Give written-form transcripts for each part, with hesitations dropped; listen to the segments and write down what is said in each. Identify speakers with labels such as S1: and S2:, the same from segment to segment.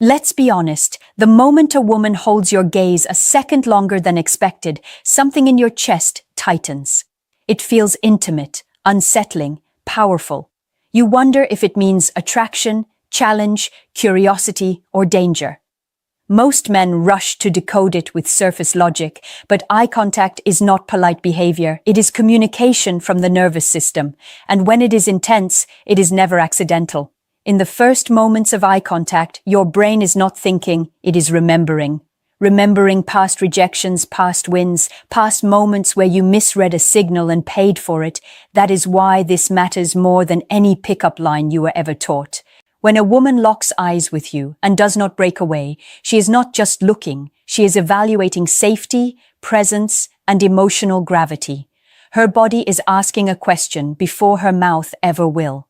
S1: Let's be honest, the moment a woman holds your gaze a second longer than expected, something in your chest tightens. It feels intimate, unsettling, powerful. You wonder if it means attraction, challenge, curiosity, or danger. Most men rush to decode it with surface logic, but eye contact is not polite behavior. It is communication from the nervous system, and when it is intense, it is never accidental. In the first moments of eye contact, your brain is not thinking, it is remembering. Remembering past rejections, past wins, past moments where you misread a signal and paid for it. That is why this matters more than any pickup line you were ever taught. When a woman locks eyes with you and does not break away, she is not just looking, she is evaluating safety, presence, and emotional gravity. Her body is asking a question before her mouth ever will.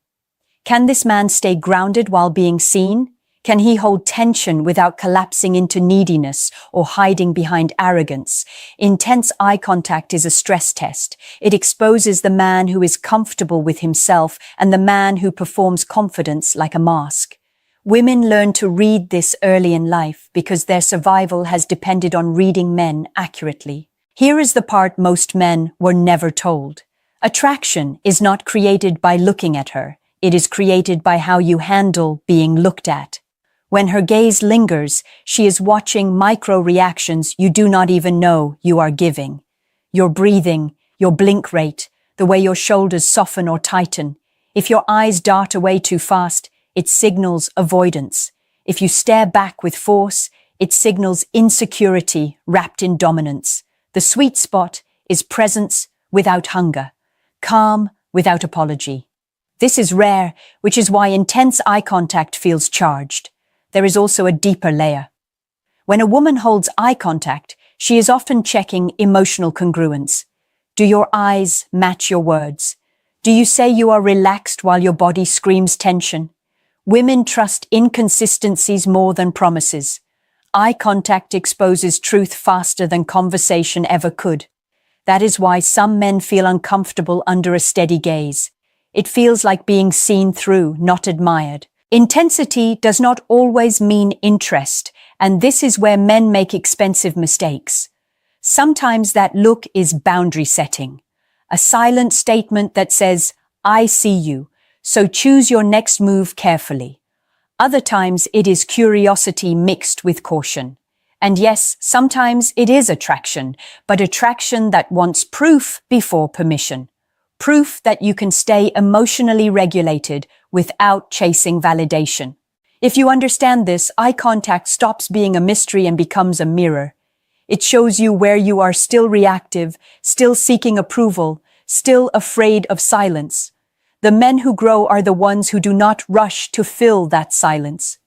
S1: Can this man stay grounded while being seen? Can he hold tension without collapsing into neediness or hiding behind arrogance? Intense eye contact is a stress test. It exposes the man who is comfortable with himself and the man who performs confidence like a mask. Women learn to read this early in life because their survival has depended on reading men accurately. Here is the part most men were never told. Attraction is not created by looking at her. It is created by how you handle being looked at. When her gaze lingers, she is watching micro-reactions you do not even know you are giving. Your breathing, your blink rate, the way your shoulders soften or tighten. If your eyes dart away too fast, it signals avoidance. If you stare back with force, it signals insecurity wrapped in dominance. The sweet spot is presence without hunger, calm without apology. This is rare, which is why intense eye contact feels charged. There is also a deeper layer. When a woman holds eye contact, she is often checking emotional congruence. Do your eyes match your words? Do you say you are relaxed while your body screams tension? Women trust inconsistencies more than promises. Eye contact exposes truth faster than conversation ever could. That is why some men feel uncomfortable under a steady gaze. It feels like being seen through, not admired. Intensity does not always mean interest, and this is where men make expensive mistakes. Sometimes that look is boundary setting, a silent statement that says, "I see you, so choose your next move carefully." Other times it is curiosity mixed with caution. And yes, sometimes it is attraction, but attraction that wants proof before permission. Proof that you can stay emotionally regulated without chasing validation. If you understand this, eye contact stops being a mystery and becomes a mirror. It shows you where you are still reactive, still seeking approval, still afraid of silence. The men who grow are the ones who do not rush to fill that silence.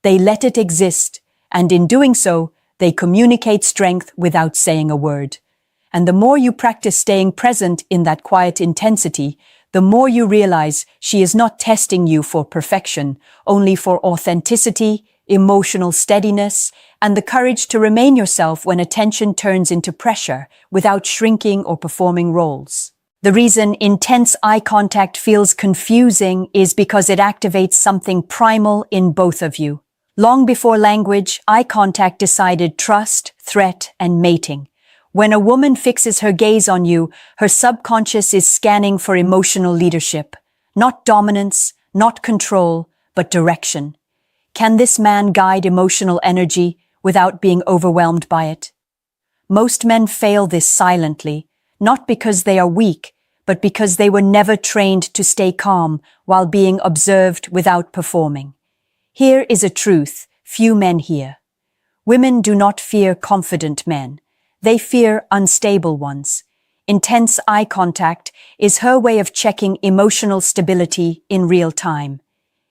S1: They let it exist, and in doing so, they communicate strength without saying a word. And the more you practice staying present in that quiet intensity, the more you realize she is not testing you for perfection, only for authenticity, emotional steadiness, and the courage to remain yourself when attention turns into pressure without shrinking or performing roles. The reason intense eye contact feels confusing is because it activates something primal in both of you. Long before language, eye contact decided trust, threat, and mating. When a woman fixes her gaze on you, her subconscious is scanning for emotional leadership. Not dominance, not control, but direction. Can this man guide emotional energy without being overwhelmed by it? Most men fail this silently, not because they are weak, but because they were never trained to stay calm while being observed without performing. Here is a truth few men hear. Women do not fear confident men. They fear unstable ones. Intense eye contact is her way of checking emotional stability in real time.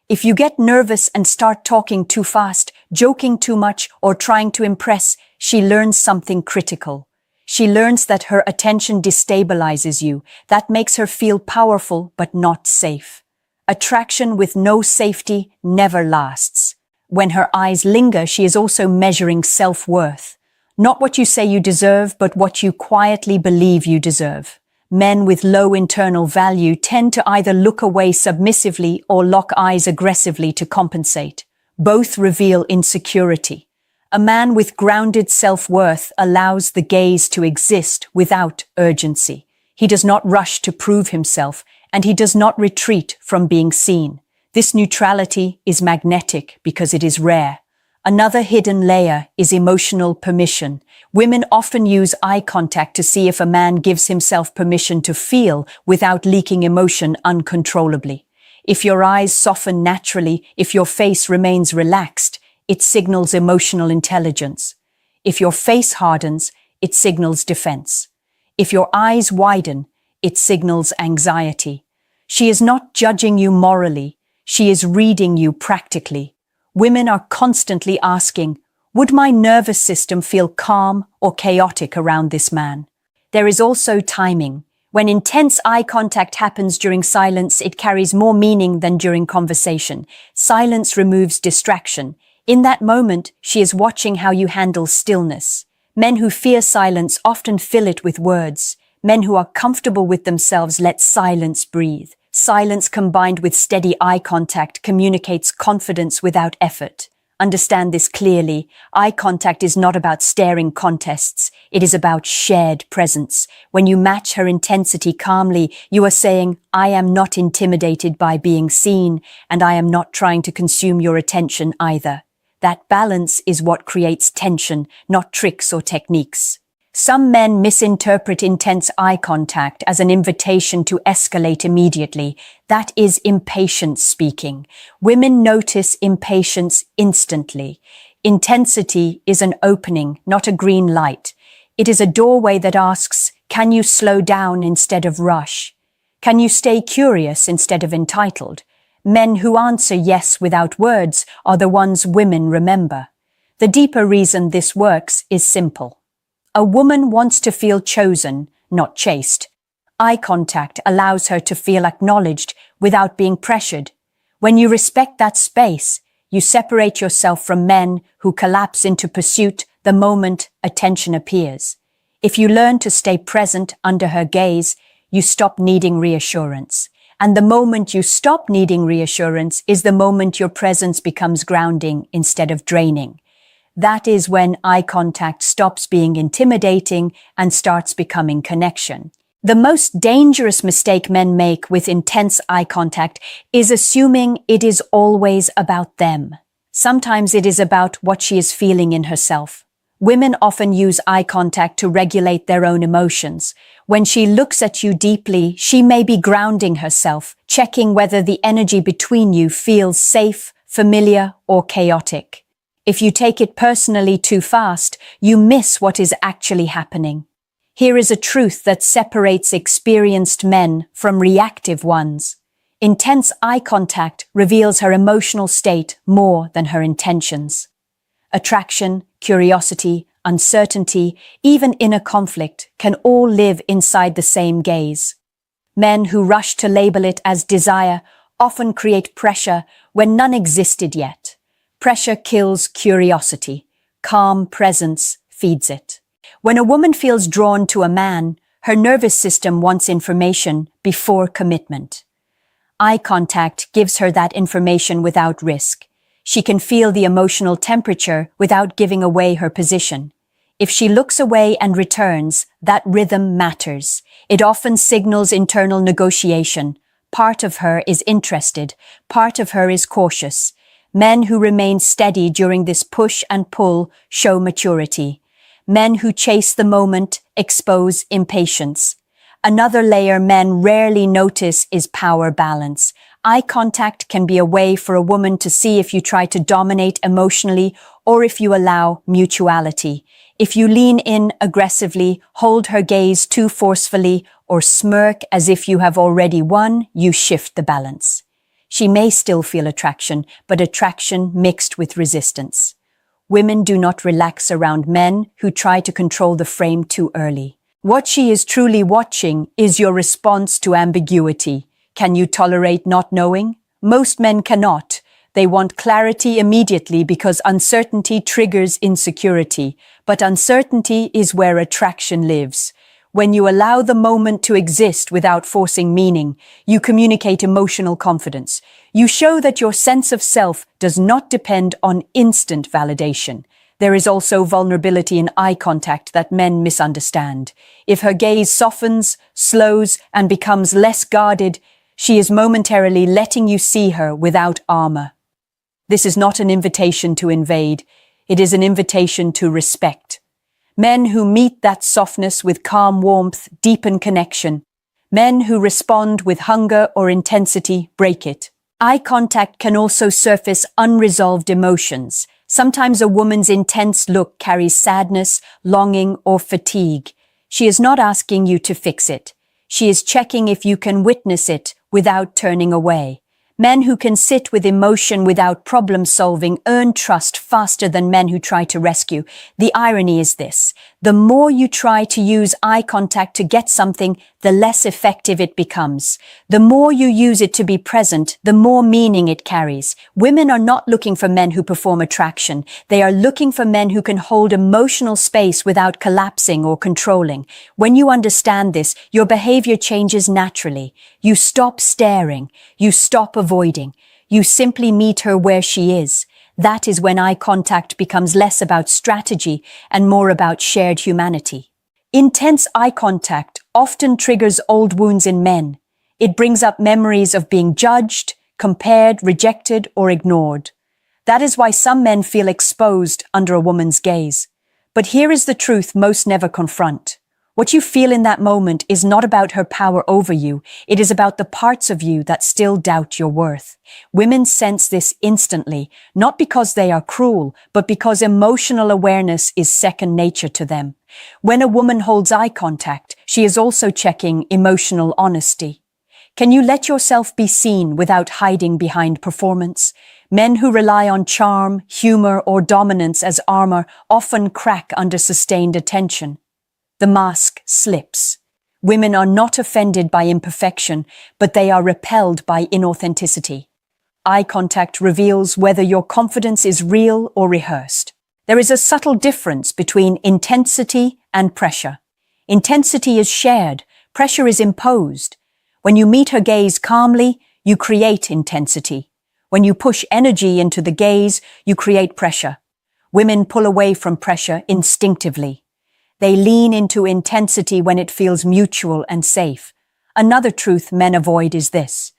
S1: If you get nervous and start talking too fast, joking too much, or trying to impress, she learns something critical. She learns that her attention destabilizes you. That makes her feel powerful but not safe. Attraction with no safety never lasts. When her eyes linger, she is also measuring self-worth. Not what you say you deserve, but what you quietly believe you deserve. Men with low internal value tend to either look away submissively or lock eyes aggressively to compensate. Both reveal insecurity. A man with grounded self-worth allows the gaze to exist without urgency. He does not rush to prove himself, and he does not retreat from being seen. This neutrality is magnetic because it is rare. Another hidden layer is emotional permission. Women often use eye contact to see if a man gives himself permission to feel without leaking emotion uncontrollably. If your eyes soften naturally, if your face remains relaxed, it signals emotional intelligence. If your face hardens, it signals defense. If your eyes widen, it signals anxiety. She is not judging you morally, she is reading you practically. Women are constantly asking, would my nervous system feel calm or chaotic around this man? There is also timing. When intense eye contact happens during silence, it carries more meaning than during conversation. Silence removes distraction. In that moment, she is watching how you handle stillness. Men who fear silence often fill it with words. Men who are comfortable with themselves let silence breathe. Silence combined with steady eye contact communicates confidence without effort. Understand this clearly. Eye contact is not about staring contests. It is about shared presence. When you match her intensity calmly, you are saying, I am not intimidated by being seen, and I am not trying to consume your attention either. That balance is what creates tension, not tricks or techniques. Some men misinterpret intense eye contact as an invitation to escalate immediately. That is impatience speaking. Women notice impatience instantly. Intensity is an opening, not a green light. It is a doorway that asks, can you slow down instead of rush? Can you stay curious instead of entitled? Men who answer yes without words are the ones women remember. The deeper reason this works is simple. A woman wants to feel chosen, not chased. Eye contact allows her to feel acknowledged without being pressured. When you respect that space, you separate yourself from men who collapse into pursuit the moment attention appears. If you learn to stay present under her gaze, you stop needing reassurance. And the moment you stop needing reassurance is the moment your presence becomes grounding instead of draining. That is when eye contact stops being intimidating and starts becoming connection. The most dangerous mistake men make with intense eye contact is assuming it is always about them. Sometimes it is about what she is feeling in herself. Women often use eye contact to regulate their own emotions. When she looks at you deeply, she may be grounding herself, checking whether the energy between you feels safe, familiar, or chaotic. If you take it personally too fast, you miss what is actually happening. Here is a truth that separates experienced men from reactive ones. Intense eye contact reveals her emotional state more than her intentions. Attraction, curiosity, uncertainty, even inner conflict can all live inside the same gaze. Men who rush to label it as desire often create pressure when none existed yet. Pressure kills curiosity. Calm presence feeds it. When a woman feels drawn to a man, her nervous system wants information before commitment. Eye contact gives her that information without risk. She can feel the emotional temperature without giving away her position. If she looks away and returns, that rhythm matters. It often signals internal negotiation. Part of her is interested, part of her is cautious. Men who remain steady during this push and pull show maturity. Men who chase the moment expose impatience. Another layer men rarely notice is power balance. Eye contact can be a way for a woman to see if you try to dominate emotionally or if you allow mutuality. If you lean in aggressively, hold her gaze too forcefully, or smirk as if you have already won, you shift the balance. She may still feel attraction, but attraction mixed with resistance. Women do not relax around men who try to control the frame too early. What she is truly watching is your response to ambiguity. Can you tolerate not knowing? Most men cannot. They want clarity immediately because uncertainty triggers insecurity. But uncertainty is where attraction lives. When you allow the moment to exist without forcing meaning, you communicate emotional confidence. You show that your sense of self does not depend on instant validation. There is also vulnerability in eye contact that men misunderstand. If her gaze softens, slows, and becomes less guarded, she is momentarily letting you see her without armor. This is not an invitation to invade. It is an invitation to respect. Men who meet that softness with calm warmth deepen connection. Men who respond with hunger or intensity break it. Eye contact can also surface unresolved emotions. Sometimes a woman's intense look carries sadness, longing, or fatigue. She is not asking you to fix it. She is checking if you can witness it without turning away. Men who can sit with emotion without problem-solving earn trust faster than men who try to rescue. The irony is this: the more you try to use eye contact to get something, the less effective it becomes. The more you use it to be present, the more meaning it carries. Women are not looking for men who perform attraction. They are looking for men who can hold emotional space without collapsing or controlling. When you understand this, your behavior changes naturally. You stop staring. You stop avoiding. You simply meet her where she is. That is when eye contact becomes less about strategy and more about shared humanity. Intense eye contact often triggers old wounds in men. It brings up memories of being judged, compared, rejected, or ignored. That is why some men feel exposed under a woman's gaze. But here is the truth most never confront. What you feel in that moment is not about her power over you. It is about the parts of you that still doubt your worth. Women sense this instantly, not because they are cruel, but because emotional awareness is second nature to them. When a woman holds eye contact, she is also checking emotional honesty. Can you let yourself be seen without hiding behind performance? Men who rely on charm, humor, or dominance as armor often crack under sustained attention. The mask slips. Women are not offended by imperfection, but they are repelled by inauthenticity. Eye contact reveals whether your confidence is real or rehearsed. There is a subtle difference between intensity and pressure. Intensity is shared, pressure is imposed. When you meet her gaze calmly, you create intensity. When you push energy into the gaze, you create pressure. Women pull away from pressure instinctively. They lean into intensity when it feels mutual and safe. Another truth men avoid is this: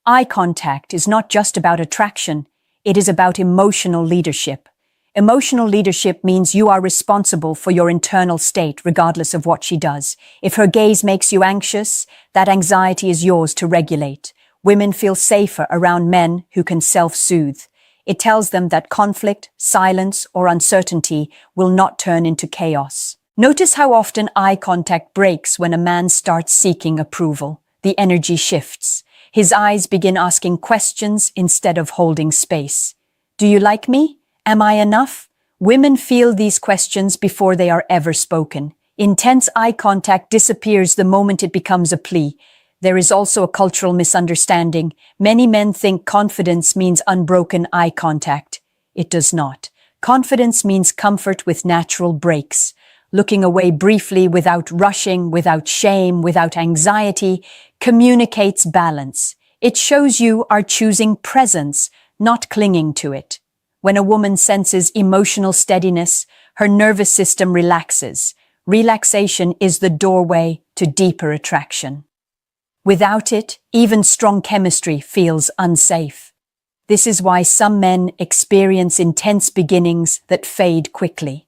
S1: eye contact is not just about attraction, it is about emotional leadership. Emotional leadership means you are responsible for your internal state regardless of what she does. If her gaze makes you anxious, that anxiety is yours to regulate. Women feel safer around men who can self-soothe. It tells them that conflict, silence, or uncertainty will not turn into chaos. Notice how often eye contact breaks when a man starts seeking approval. The energy shifts. His eyes begin asking questions instead of holding space. Do you like me? Am I enough? Women feel these questions before they are ever spoken. Intense eye contact disappears the moment it becomes a plea. There is also a cultural misunderstanding. Many men think confidence means unbroken eye contact. It does not. Confidence means comfort with natural breaks. Looking away briefly without rushing, without shame, without anxiety, communicates balance. It shows you are choosing presence, not clinging to it. When a woman senses emotional steadiness, her nervous system relaxes. Relaxation is the doorway to deeper attraction. Without it, even strong chemistry feels unsafe. This is why some men experience intense beginnings that fade quickly.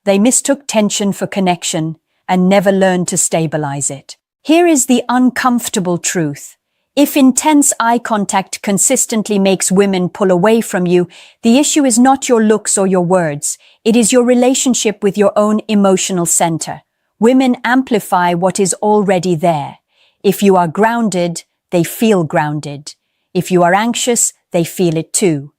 S1: They mistook tension for connection and never learned to stabilize it. Here is the uncomfortable truth. If intense eye contact consistently makes women pull away from you, the issue is not your looks or your words. It is your relationship with your own emotional center. Women amplify what is already there. If you are grounded, they feel grounded. If you are anxious, they feel it too.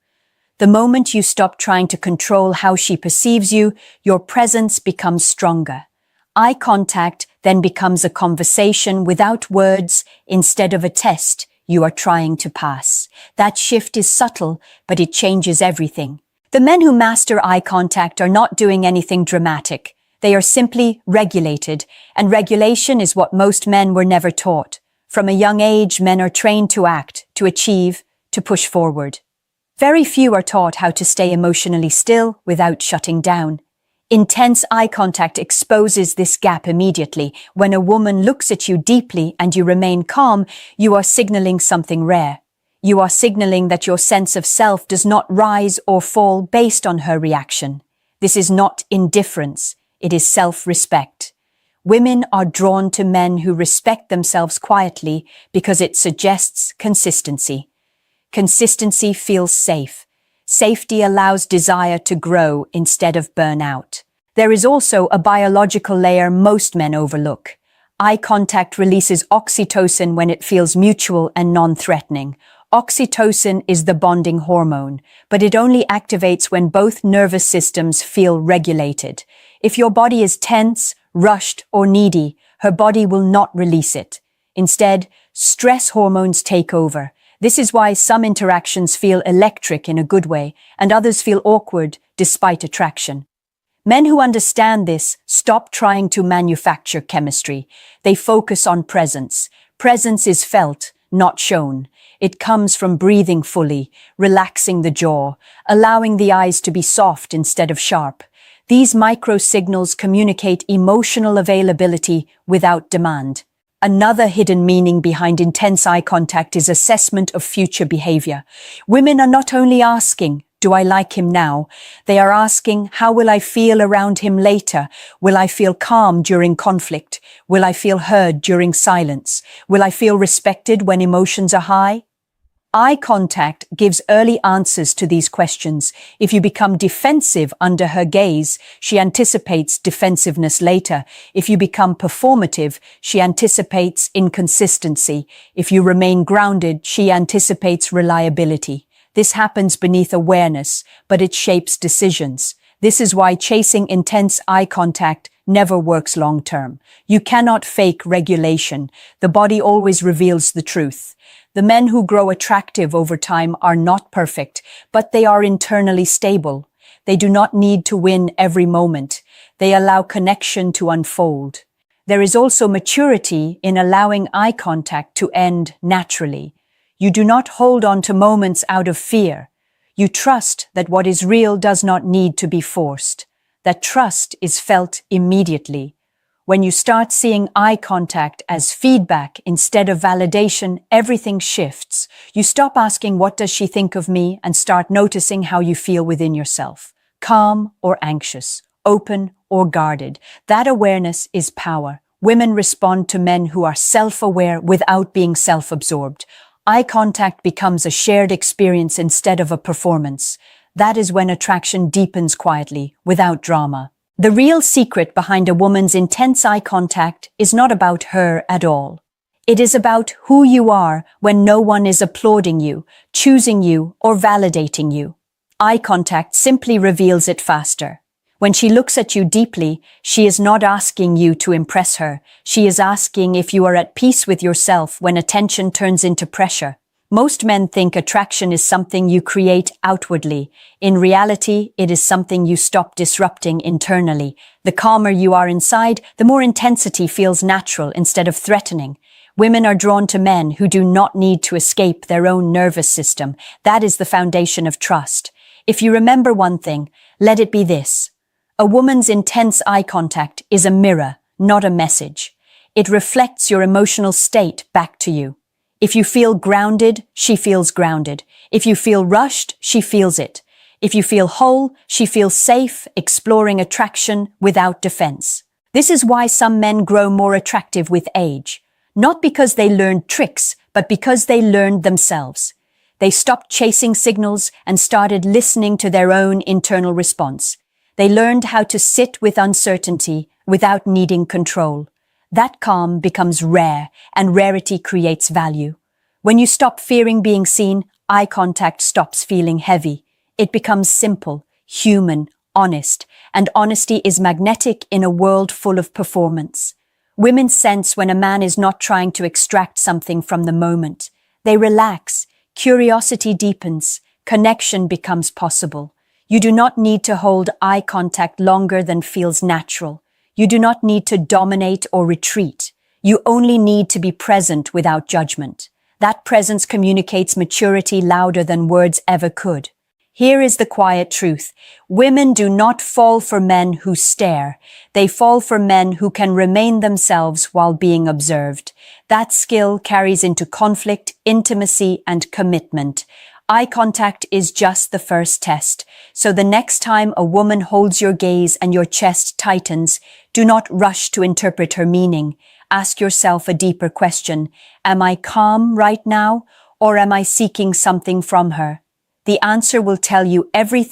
S1: The moment you stop trying to control how she perceives you, your presence becomes stronger. Eye contact then becomes a conversation without words instead of a test you are trying to pass. That shift is subtle, but it changes everything. The men who master eye contact are not doing anything dramatic. They are simply regulated, and regulation is what most men were never taught. From a young age, men are trained to act, to achieve, to push forward. Very few are taught how to stay emotionally still without shutting down. Intense eye contact exposes this gap immediately. When a woman looks at you deeply and you remain calm, you are signaling something rare. You are signaling that your sense of self does not rise or fall based on her reaction. This is not indifference, it is self-respect. Women are drawn to men who respect themselves quietly because it suggests consistency. Consistency feels safe. Safety allows desire to grow instead of burn out. There is also a biological layer most men overlook. Eye contact releases oxytocin when it feels mutual and non-threatening. Oxytocin is the bonding hormone, but it only activates when both nervous systems feel regulated. If your body is tense, rushed, or needy, her body will not release it. Instead, stress hormones take over. This is why some interactions feel electric in a good way, and others feel awkward despite attraction. Men who understand this stop trying to manufacture chemistry. They focus on presence. Presence is felt, not shown. It comes from breathing fully, relaxing the jaw, allowing the eyes to be soft instead of sharp. These micro-signals communicate emotional availability without demand. Another hidden meaning behind intense eye contact is assessment of future behavior. Women are not only asking, "Do I like him now?" They are asking, "How will I feel around him later? Will I feel calm during conflict? Will I feel heard during silence? Will I feel respected when emotions are high?" Eye contact gives early answers to these questions. If you become defensive under her gaze, she anticipates defensiveness later. If you become performative, she anticipates inconsistency. If you remain grounded, she anticipates reliability. This happens beneath awareness, but it shapes decisions. This is why chasing intense eye contact never works long term. You cannot fake regulation. The body always reveals the truth. The men who grow attractive over time are not perfect, but they are internally stable. They do not need to win every moment. They allow connection to unfold. There is also maturity in allowing eye contact to end naturally. You do not hold on to moments out of fear. You trust that what is real does not need to be forced. That trust is felt immediately. When you start seeing eye contact as feedback instead of validation, everything shifts. You stop asking, "What does she think of me?" and start noticing how you feel within yourself. Calm or anxious, open or guarded. That awareness is power. Women respond to men who are self-aware without being self-absorbed. Eye contact becomes a shared experience instead of a performance. That is when attraction deepens quietly, without drama. The real secret behind a woman's intense eye contact is not about her at all. It is about who you are when no one is applauding you, choosing you, or validating you. Eye contact simply reveals it faster. When she looks at you deeply, she is not asking you to impress her. She is asking if you are at peace with yourself when attention turns into pressure. Most men think attraction is something you create outwardly. In reality, it is something you stop disrupting internally. The calmer you are inside, the more intensity feels natural instead of threatening. Women are drawn to men who do not need to escape their own nervous system. That is the foundation of trust. If you remember one thing, let it be this. A woman's intense eye contact is a mirror, not a message. It reflects your emotional state back to you. If you feel grounded, she feels grounded. If you feel rushed, she feels it. If you feel whole, she feels safe, exploring attraction without defense. This is why some men grow more attractive with age. Not because they learned tricks, but because they learned themselves. They stopped chasing signals and started listening to their own internal response. They learned how to sit with uncertainty without needing control. That calm becomes rare, and rarity creates value. When you stop fearing being seen, eye contact stops feeling heavy. It becomes simple, human, honest, and honesty is magnetic in a world full of performance. Women sense when a man is not trying to extract something from the moment. They relax, curiosity deepens, connection becomes possible. You do not need to hold eye contact longer than feels natural. You do not need to dominate or retreat. You only need to be present without judgment. That presence communicates maturity louder than words ever could. Here is the quiet truth. Women do not fall for men who stare. They fall for men who can remain themselves while being observed. That skill carries into conflict, intimacy, and commitment. Eye contact is just the first test. So the next time a woman holds your gaze and your chest tightens, do not rush to interpret her meaning. Ask yourself a deeper question. Am I calm right now, or am I seeking something from her? The answer will tell you everything